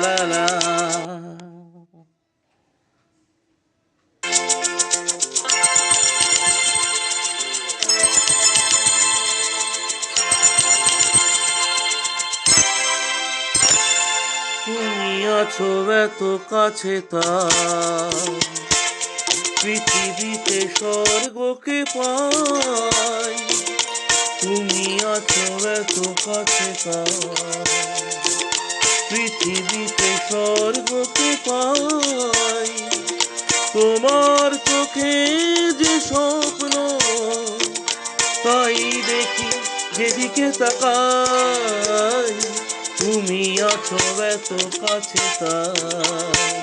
লা লা। তুমি আছো এত কাছে তাই পৃথিবীতে স্বর্গকে পাই। তুমি আছো এত কাছে তাই পৃথিবীতে স্বর্গকে পাই। তোমার চোখে যে স্বপ্ন তাই দেখি যেদিকে তাকাই। তুমি আছো এত কাছে তাই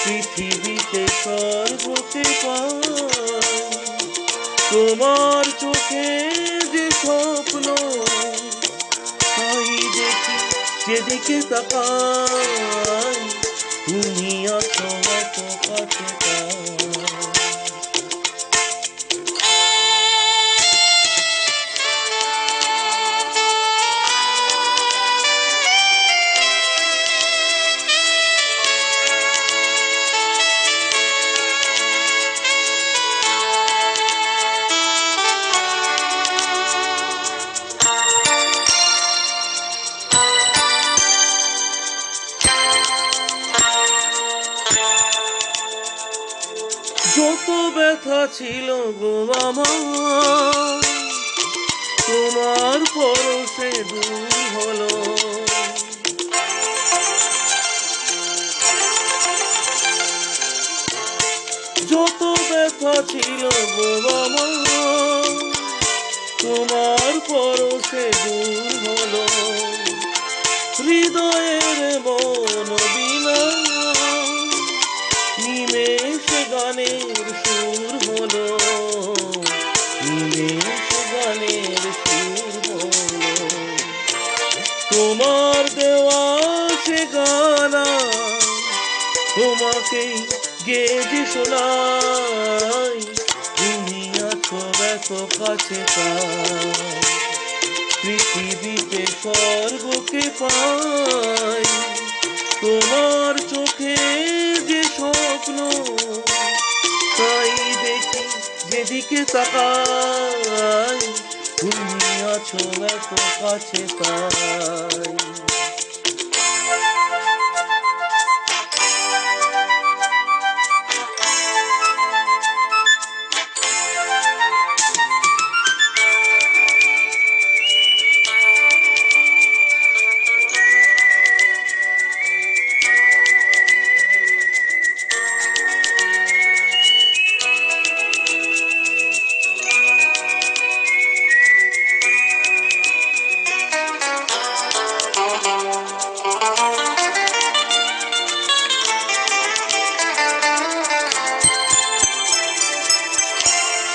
পৃথিবীতে স্বর্গকে পাই। তোমার চোখে যে স্বপ্ন তাই দেখি যেদিকে তাকাই। তুমি আছো এত কাছে তাই। যত ব্যথা ছিল গো আমার তোমার পরশে দূর হলো। যত ব্যথা ছিল গো আমার তোমার পরশে দূর হলো। হৃদয়ের মন বিনা নিমেষ গানের সুর হলো। নিমেষ গানের সুর হলো। তোমার দেওয়া সে গানা তোমাকেই গেয়ে শোনাই। তুমি আছো এত কাছে তাই পৃথিবীতে স্বর্গকে পাই। তোমার চোখে যে স্বপ্ন তাই দেখি যেদিকে তাকাই। তুমি আছো এত কাছে তাই।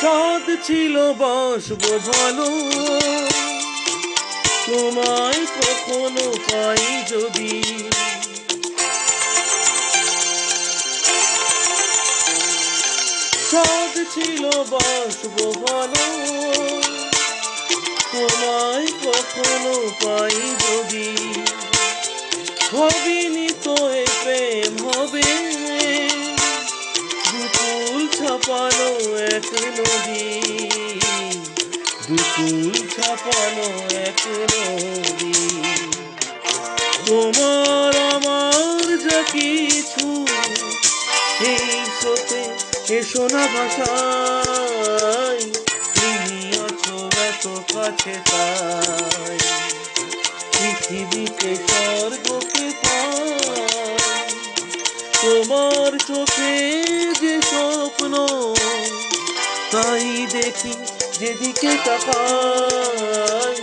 সাদ ছিল বাসবো ভালো তোমায় কখনো পাই যদি। সাদ ছিল বাসবো ভালো তোমায় কখনো পাই যদি। হবিনি তো এ প্রেম হবে দুকুল ছাপানো এক নদী। দুকুল ছাপানো এক নদী। তোমার আমার যা কিছু এই স্রোতে এসো না ভাষায়। তুমি আছো এত কাছে তাই পৃথিবীতে স্বর্গকে পাই। তোমার চোখে যে স্বপ্ন তাই দেখি যেদিকে তাকাই।